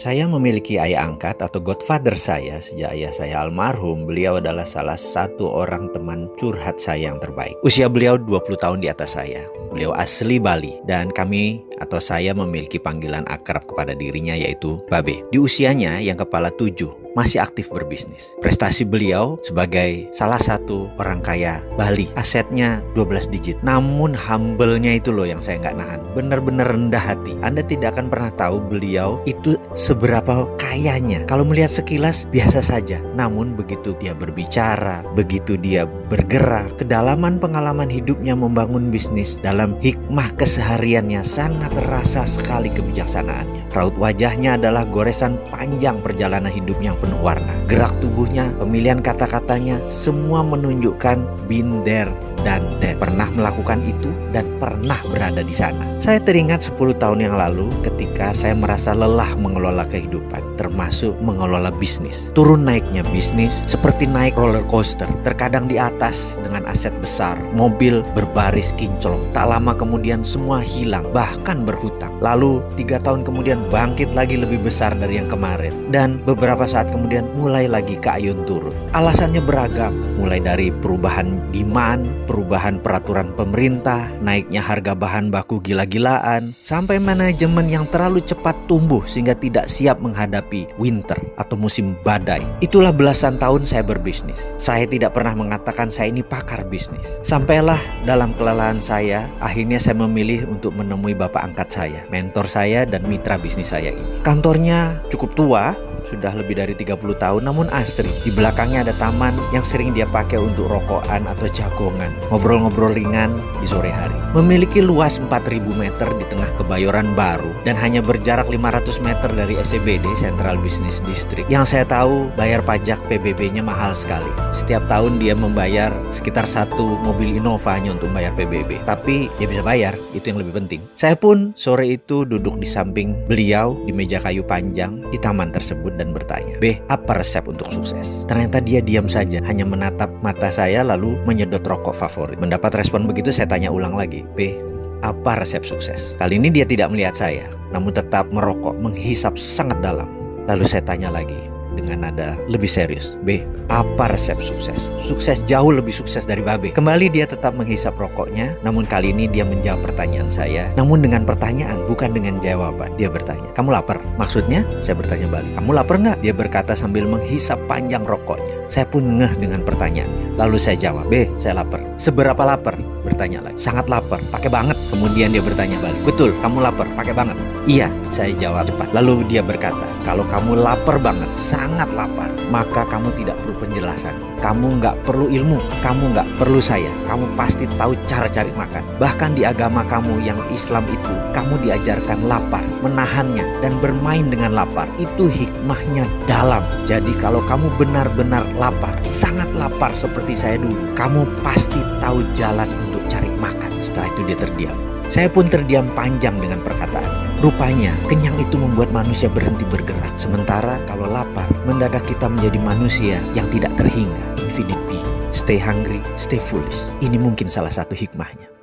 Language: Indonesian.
Saya memiliki ayah angkat atau godfather saya sejak ayah saya almarhum. Beliau adalah salah satu orang teman curhat saya yang terbaik. Usia beliau 20 tahun di atas saya. Beliau asli Bali dan kami atau saya memiliki panggilan akrab kepada dirinya yaitu Babe. Di usianya yang kepala 7 masih aktif berbisnis. Prestasi beliau sebagai salah satu orang kaya Bali. Asetnya 12 digit. Namun humble-nya itu loh yang saya nggak nahan. Benar-benar rendah hati. Anda tidak akan pernah tahu beliau itu seberapa kayanya. Kalau melihat sekilas biasa saja. Namun begitu dia berbicara, begitu dia bergerak, kedalaman pengalaman hidupnya membangun bisnis, dalam hikmah kesehariannya sangat terasa sekali kebijaksanaannya. Raut wajahnya adalah goresan panjang perjalanan hidup yang penuh warna. Gerak tubuhnya, pemilihan kata-katanya, semua menunjukkan been there dan that. Pernah melakukan itu dan pernah berada di sana. Saya teringat 10 tahun yang lalu ketika saya merasa lelah mengelola kehidupan, termasuk mengelola bisnis. Turun naiknya bisnis seperti naik roller coaster. Terkadang di atas dengan aset besar, mobil berbaris kinclong. Tak lama kemudian semua hilang, bahkan berhutang. Lalu 3 tahun kemudian bangkit lagi lebih besar dari yang kemarin. Dan beberapa saat kemudian mulai lagi ke ayun turun. Alasannya beragam, mulai dari perubahan demand, perubahan peraturan pemerintah, naiknya harga bahan baku gila-gilaan, sampai manajemen yang terlalu cepat tumbuh sehingga tidak siap menghadapi winter atau musim badai. Itulah belasan tahun saya berbisnis. Saya tidak pernah mengatakan saya ini pakar bisnis. Sampailah dalam kelelahan saya, akhirnya saya memilih untuk menemui bapak angkat saya, mentor saya dan mitra bisnis saya ini. Kantornya cukup tua, sudah lebih dari 30 tahun namun asri. Di belakangnya ada taman yang sering dia pakai untuk rokokan atau jagongan, ngobrol-ngobrol ringan di sore hari. Memiliki luas 4.000 meter di tengah Kebayoran Baru dan hanya berjarak 500 meter dari SCBD Central Business District. Yang saya tahu bayar pajak PBB-nya mahal sekali. Setiap tahun dia membayar sekitar 1 mobil Innova hanya untuk bayar PBB. Tapi dia bisa bayar, itu yang lebih penting. Saya pun sore itu duduk di samping beliau di meja kayu panjang di taman tersebut dan bertanya, "Be, apa resep untuk sukses?" Ternyata dia diam saja, hanya menatap mata saya lalu menyedot rokok favorit. Mendapat respon begitu saya tanya ulang lagi, "Be, apa resep sukses?" Kali ini dia tidak melihat saya, namun tetap merokok, menghisap sangat dalam. Lalu saya tanya lagi dengan nada lebih serius, "Be, apa resep sukses?" Sukses jauh lebih sukses dari Babe. Kembali dia tetap menghisap rokoknya, namun kali ini dia menjawab pertanyaan saya. Namun dengan pertanyaan, bukan dengan jawaban. Dia bertanya, "Kamu lapar?" Maksudnya, saya bertanya balik, "Kamu lapar nggak?" Dia berkata sambil menghisap panjang rokoknya. Saya pun ngeh dengan pertanyaannya. Lalu saya jawab, "Be, saya lapar." "Seberapa lapar?" Bertanya lagi. "Sangat lapar, pakai banget." Kemudian dia bertanya balik, "Betul, kamu lapar, pakai banget?" "Iya," saya jawab cepat. Lalu dia berkata, "Kalau kamu lapar banget, sangat lapar, maka kamu tidak perlu penjelasan. Kamu nggak perlu ilmu, kamu nggak perlu saya. Kamu pasti tahu cara cari makan. Bahkan di agama kamu yang Islam itu, kamu diajarkan lapar, menahannya, dan bermain dengan lapar. Itu hikmahnya dalam. Jadi kalau kamu benar-benar lapar, sangat lapar seperti saya dulu, kamu pasti tahu jalan untuk cari makan." Setelah itu dia terdiam. Saya pun terdiam panjang dengan perkataannya. Rupanya kenyang itu membuat manusia berhenti bergerak. Sementara kalau lapar, mendadak kita menjadi manusia yang tidak terhingga. Infinite being. Stay hungry, stay foolish. Ini mungkin salah satu hikmahnya.